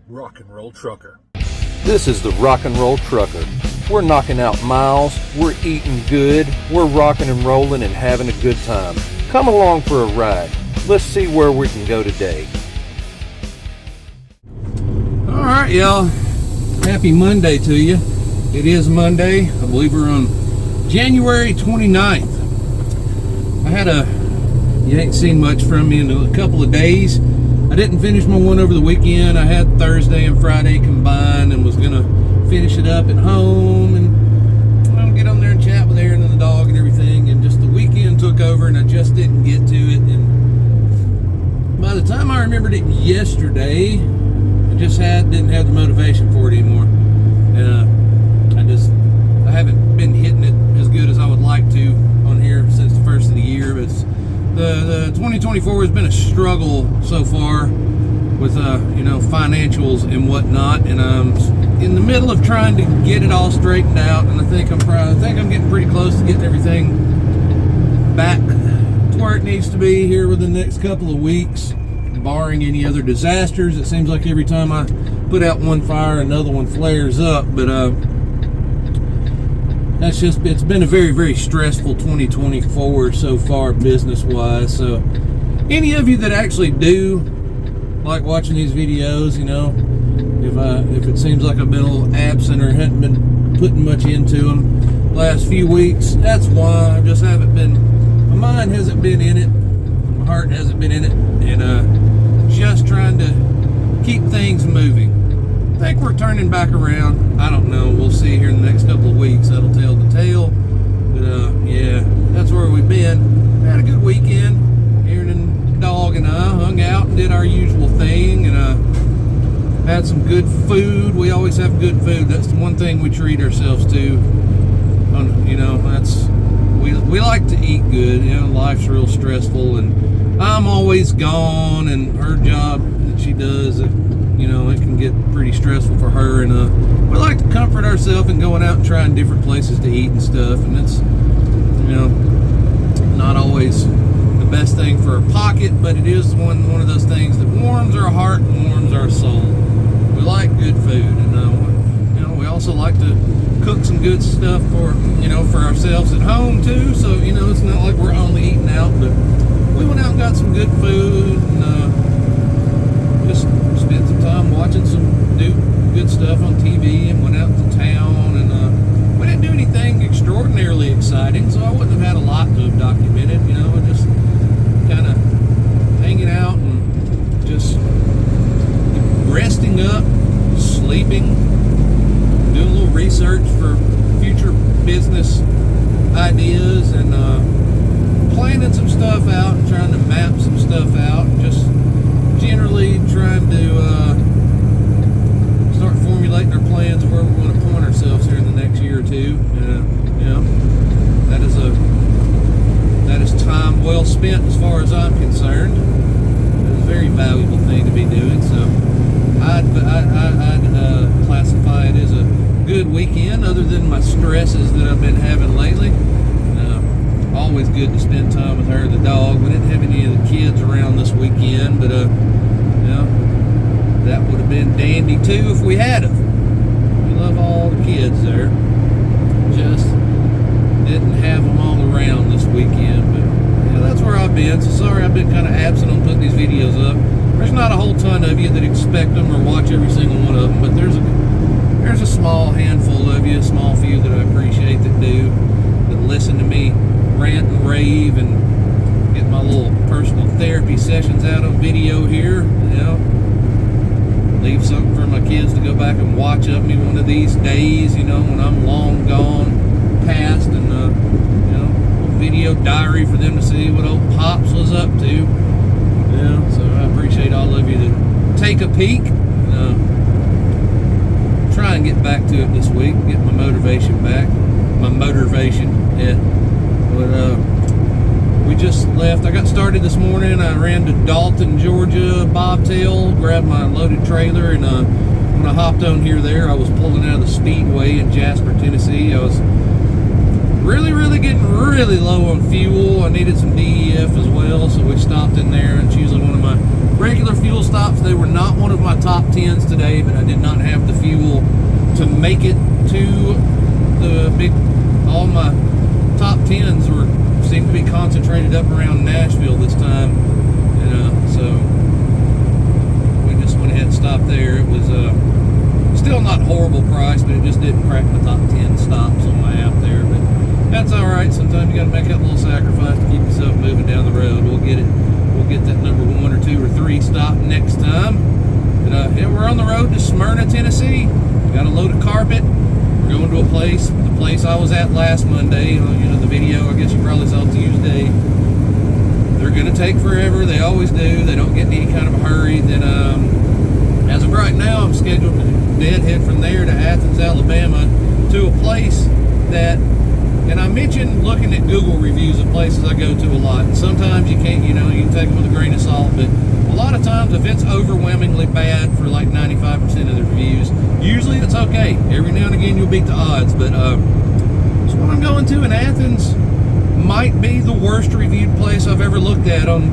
Rock and Roll Trucker. This is the Rock and Roll Trucker. We're knocking out miles, we're eating good, we're rocking and rolling and having a good time. Come along for a ride. Let's see where we can go today. Alright, y'all. Happy Monday to you. It is Monday. I believe we're on January 29th. You ain't seen much from me in a couple of days. I didn't finish my one over the weekend. I had Thursday and Friday combined and was gonna finish it up at home and get on there and chat with Aaron and the dog and everything, and just the weekend took over and I just didn't get to it. And by the time I remembered it yesterday, I just didn't have the motivation for it anymore. And I haven't been hitting it as good as I would like to on here since the first of the year. But the 2024 has been a struggle so far with financials and whatnot, and I'm in the middle of trying to get it all straightened out, and I think I'm getting pretty close to getting everything back to where it needs to be here within the next couple of weeks, barring any other disasters. It seems like every time I put out one fire, another one flares up. But it's been a very, very stressful 2024 so far, business-wise. So any of you that actually do like watching these videos, if it seems like I've been a little absent or hadn't been putting much into them the last few weeks, that's why. I just haven't been, my mind hasn't been in it, my heart hasn't been in it, and just trying to keep things moving. I think we're turning back around. I don't know. We'll see here in the next couple of weeks. That'll tell the tale. But yeah, that's where we've been. We had a good weekend. Aaron and the dog and I hung out and did our usual thing, and had some good food. We always have good food. That's the one thing we treat ourselves to. We like to eat good. Life's real stressful, and I'm always gone, and her job that she does, it can get pretty stressful for her, and we like to comfort ourselves and going out and trying different places to eat and stuff, and it's not always the best thing for our pocket, but it is one of those things that warms our heart and warms our soul. We like good food, and we also like to cook some good stuff for ourselves at home too. So it's not like we're only eating out, but we went out and got some good food, and just spent some time watching some good stuff on TV, and went out to town, and we didn't do anything extraordinarily exciting, so I wouldn't have had a lot to have documented. Just kind of hanging out and just resting up, sleeping, doing a little research for future business ideas, and planning some stuff out and trying to map some stuff out, and just generally trying to start formulating our plans of where we're going to point ourselves here in the next year or two. That is time well spent as far as I'm concerned. It's a very valuable thing to be doing, so I'd classify it as a good weekend, other than my stresses that I've been having lately. Always good to spend time with her, the dog. We didn't have any of the kids around this weekend, but that would have been dandy too if we had them. We love all the kids there. Just didn't have them all around this weekend, but that's where I've been. So sorry I've been kind of absent on putting these videos up. There's not a whole ton of you that expect them or watch every single one of them, but there's a small handful of you, a small few that I appreciate that do, that listen to me rant and rave and get my little personal therapy sessions out on video here. Leave something for my kids to go back and watch of me one of these days, when I'm long gone past, and a video diary for them to see what old Pops was up to. So I appreciate all of you that take a peek. Try and get back to it this week, get my motivation back. But we just left. I got started this morning. I ran to Dalton, Georgia, bobtail, grabbed my loaded trailer, and when I hopped on there, I was pulling out of the Speedway in Jasper, Tennessee. I was really getting really low on fuel. I needed some DEF as well, so we stopped in there, and it's usually one of my regular fuel stops. They were not one of my top 10s today, but I did not have the fuel to make it to the big. All my top 10s seem to be concentrated up around Nashville this time, and so we just went ahead and stopped there. It was still not horrible price, but it just didn't crack my top 10 stops on my app there. But that's all right. Sometimes you got to make that little sacrifice to keep yourself moving down the road. We'll get it. We'll get that number 1 or 2 or 3 stop next time. But yeah, we're on the road to Smyrna, Tennessee. We got a load of carpet. We're going to a place, the place I was at last Monday. You know, the video, I guess you probably saw Tuesday. They're going to take forever. They always do. They don't get in any kind of a hurry. Then, as of right now, I'm scheduled to deadhead from there to Athens, Alabama, to a place that, and I mentioned looking at Google reviews of places I go to a lot. And sometimes you can't, you can take them with a grain of salt, but a lot of times if it's overwhelmingly bad for like 95% of the reviews, usually it's okay. Every now and again you'll beat the odds, but this one I'm going to in Athens might be the worst reviewed place I've ever looked at on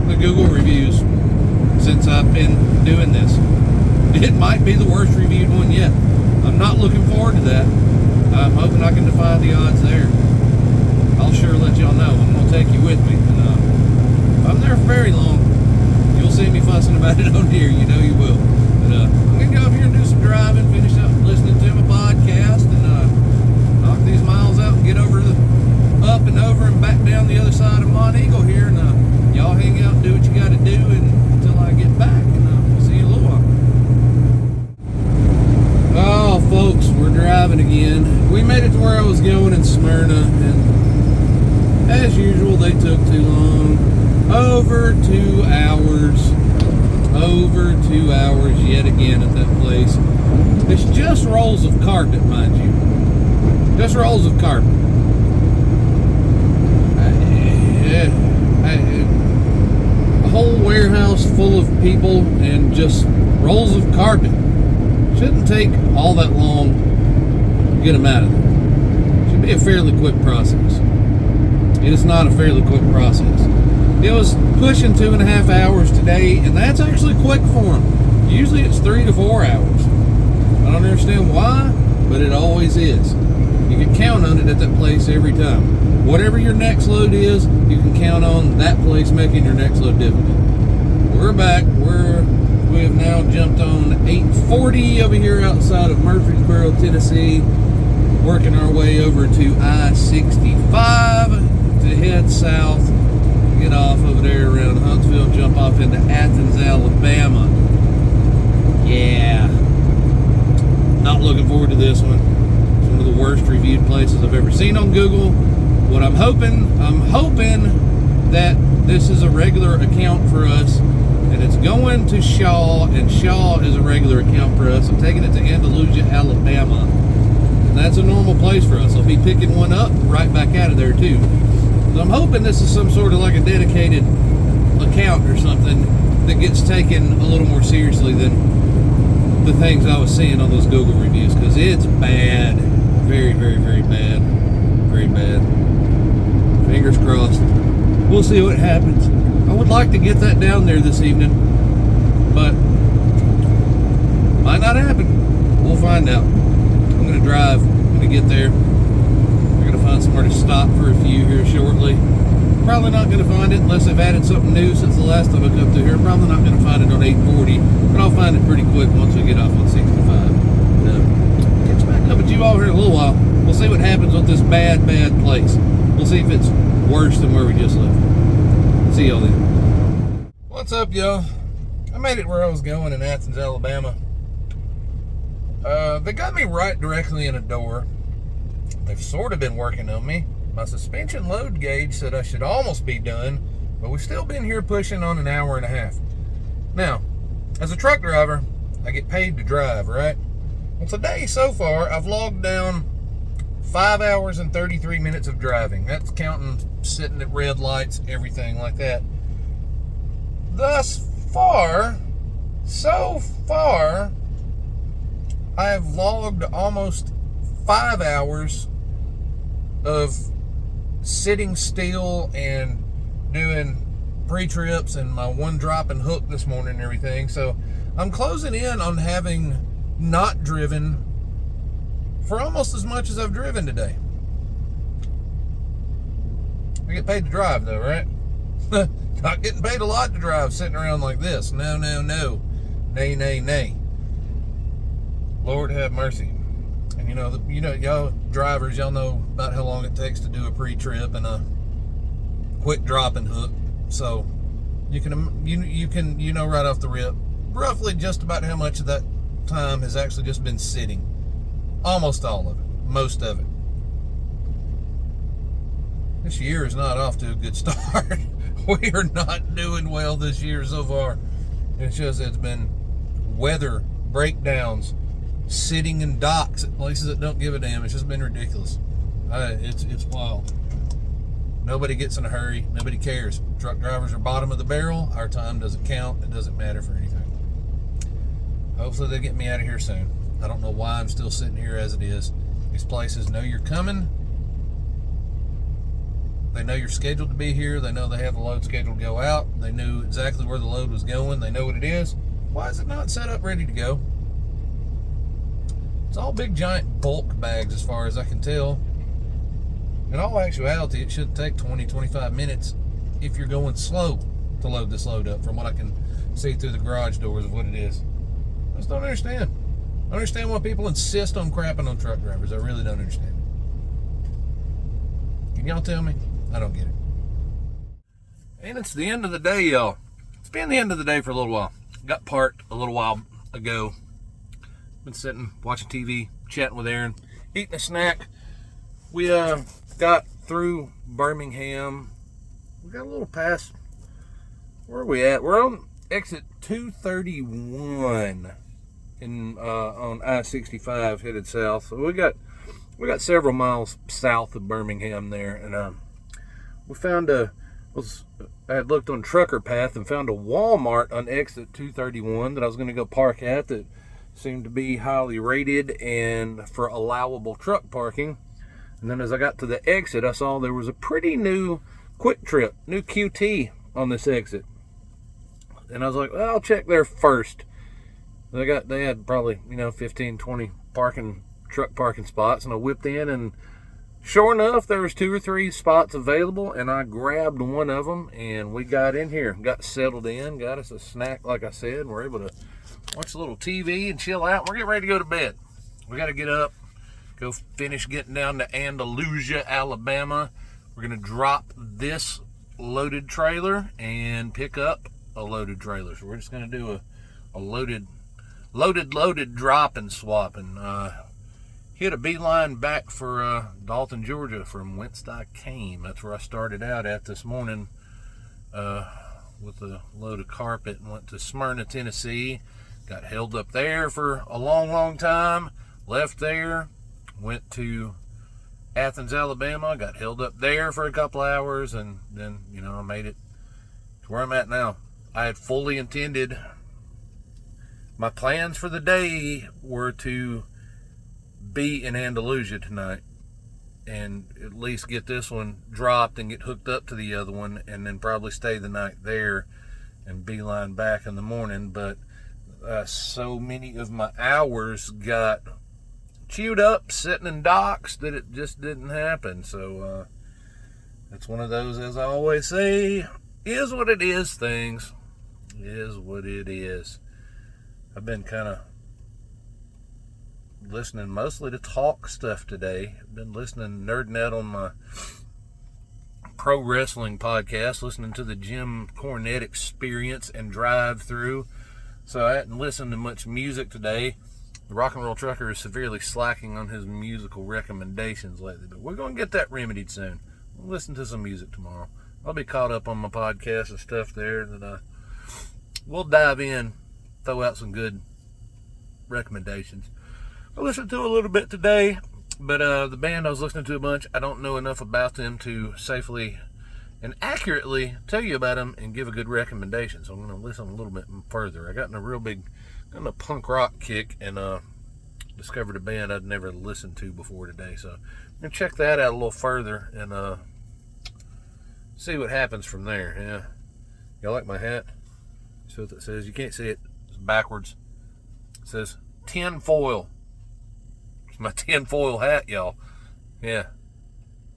the Google reviews since I've been doing this. It might be the worst reviewed one yet. I'm not looking forward to that. I'm hoping I can defy the odds there. I'll sure let y'all know. I'm going to take you with me. And, if I'm there for very long, you'll see me fussing about it on here. You know you will. But I'm going to go up here and do some driving, finish up listening to my podcast, and knock these miles out and get up and over and back down the other side of Mont Eagle here. And y'all hang out and do what you got to do until I get back. And we'll see you in a little while. Oh, folks, we're driving again. We made it to where I was going in Smyrna, and as usual, they took too long. Over 2 hours. Over 2 hours yet again at that place. It's just rolls of carpet, mind you. Just rolls of carpet. A whole warehouse full of people and just rolls of carpet. Shouldn't take all that long to get them out of there. Should be a fairly quick process. It is not a fairly quick process. It was pushing 2.5 hours today, and that's actually quick for them. Usually it's 3 to 4 hours. I don't understand why, but it always is. You can count on it at that place every time. Whatever your next load is, you can count on that place making your next load difficult. We're back. We have now jumped on 840 over here outside of Murfreesboro, Tennessee, working our way over to I-65 to head south, get off over there around Huntsville, jump off into Athens, Alabama. Yeah. Not looking forward to this one. It's one of the worst reviewed places I've ever seen on Google. What I'm hoping that this is a regular account for us, and it's going to Shaw, and Shaw is a regular account for us. I'm taking it to Andalusia, Alabama, and that's a normal place for us. I'll be picking one up right back out of there too. So I'm hoping this is some sort of like a dedicated account or something that gets taken a little more seriously than the things I was seeing on those Google reviews, because it's bad. Very, very, very bad. Very bad. Fingers crossed. We'll see what happens. I would like to get that down there this evening, but might not happen. We'll find out. I'm going to drive. I'm going to get there. We're going to find somewhere to stop for a few here shortly. Probably not going to find it unless they've added something new since the last time I come through here. Probably not going to find it on 840, but I'll find it pretty quick once we get off on 65. Catch back up with you all here in a little while. We'll see what happens with this bad, bad place. We'll see if it's worse than where we just left. See y'all then. What's up, y'all? I made it where I was going in Athens, Alabama. They got me right directly in a door. They've sort of been working on me. My suspension load gauge said I should almost be done, but we've still been here pushing on an hour and a half. Now, as a truck driver, I get paid to drive, right? Well, today so far, I've logged down 5 hours and 33 minutes of driving. That's counting sitting at red lights, everything like that. Thus far, so far, I have logged almost 5 hours of sitting still and doing pre-trips and my one drop and hook this morning and everything. So I'm closing in on having not driven for almost as much as I've driven today. I get paid to drive though, right? Not getting paid a lot to drive sitting around like this. No. Nay. Lord have mercy. And y'all drivers, y'all know about how long it takes to do a pre-trip and a quick drop and hook. So you can right off the rip roughly just about how much of that time has actually just been sitting. Almost all of it, most of it. This year is not off to a good start. We are not doing well this year so far. It's been weather breakdowns, sitting in docks at places that don't give a damn. It's just been ridiculous. It's wild. Nobody gets in a hurry. Nobody cares. Truck drivers are bottom of the barrel. Our time doesn't count. It doesn't matter for anything. Hopefully they get me out of here soon. I don't know why I'm still sitting here as it is. These places know you're coming. They know you're scheduled to be here. They know they have the load scheduled to go out. They knew exactly where the load was going. They know what it is. Why is it not set up ready to go? It's all big giant bulk bags as far as I can tell. In all actuality, it should take 20-25 minutes if you're going slow to load this load up, from what I can see through the garage doors of what it is. I just don't understand. I don't understand why people insist on crapping on truck drivers. I really don't understand. Can y'all tell me? I don't get it. And it's the end of the day, y'all. It's been the end of the day for a little while. Got parked a little while ago. Been sitting, watching TV, chatting with Aaron, eating a snack. We got through Birmingham. We got a little past. Where are we at? We're on exit 231 on I-65 headed south. So we got several miles south of Birmingham there, and we found I had looked on Trucker Path and found a Walmart on exit 231 that I was going to go park at that seemed to be highly rated and for allowable truck parking. And then as I got to the exit, I saw there was a pretty new Quick Trip, new QT on this exit. And I was like, well, I'll check there first. They had probably 15, 20 truck parking spots, and I whipped in, and sure enough, there was 2 or 3 spots available, and I grabbed one of them, and we got in here, got settled in, got us a snack, like I said, and we're able to watch a little TV and chill out. We're getting ready to go to bed. We got to get up, go finish getting down to Andalusia, Alabama. We're going to drop this loaded trailer and pick up a loaded trailer. So we're just going to do a loaded drop and swap, and hit a beeline back for Dalton, Georgia, from whence I came. That's where I started out at this morning with a load of carpet, and went to Smyrna, Tennessee. Got held up there for a long time. Left there, went to Athens, Alabama. Got held up there for a couple hours, and then I made it to where I'm at now. I had fully intended, my plans for the day were to be in Andalusia tonight and at least get this one dropped and get hooked up to the other one, and then probably stay the night there and beeline back in the morning. But so many of my hours got chewed up sitting in docks that it just didn't happen. So it's one of those, as I always say, is what it is things. Is what it is. I've been kind of listening mostly to talk stuff today. I've been nerding out on my pro wrestling podcast, listening to the Jim Cornette Experience and Drive Through. So I hadn't listened to much music today. The Rock and Roll Trucker is severely slacking on his musical recommendations lately, but we're going to get that remedied soon. We'll listen to some music tomorrow. I'll be caught up on my podcast and stuff there, that we'll dive in, throw out some good recommendations. I listened to a little bit today, but the band I was listening to a bunch, I don't know enough about them to safely and accurately tell you about them and give a good recommendation. So I'm going to listen a little bit further. I got in a punk rock kick and discovered a band I'd never listened to before today. So I'm going to check that out a little further and see what happens from there. Yeah. Y'all like my hat? See what it says? You can't see it. It's backwards. It says tin foil. It's my tin foil hat, y'all. Yeah.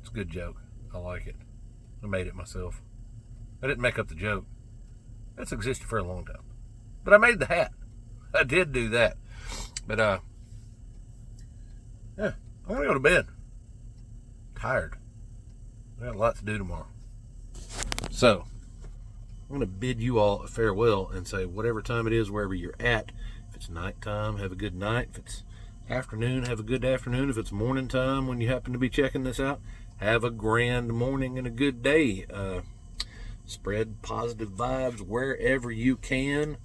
It's a good joke. I like it. I made it myself. I didn't make up the joke. That's existed for a long time. But I made the hat. I did do that. But yeah, I'm gonna go to bed. Tired. I got a lot to do tomorrow. So I'm gonna bid you all a farewell and say whatever time it is, wherever you're at, if it's nighttime, have a good night. If it's afternoon, have a good afternoon. If it's morning time when you happen to be checking this out, have a grand morning and a good day. Spread positive vibes wherever you can.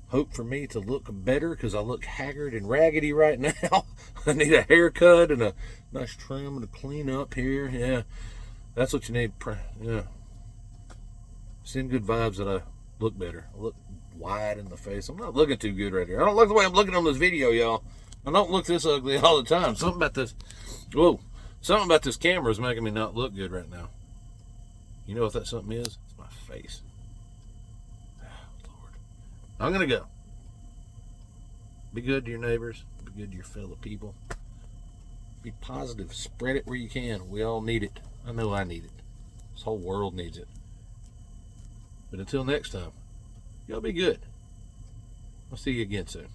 Hope for me to look better because I look haggard and raggedy right now. I need a haircut and a nice trim and a clean up here. Yeah, that's what you need. Yeah. Send good vibes that I look better. I look wide in the face. I'm not looking too good right here. I don't look the way I'm looking on this video, y'all. I don't look this ugly all the time. Something about this camera is making me not look good right now. You know what that something is? It's my face. Oh, Lord. I'm going to go. Be good to your neighbors. Be good to your fellow people. Be positive. Spread it where you can. We all need it. I know I need it. This whole world needs it. But until next time, y'all be good. I'll see you again soon.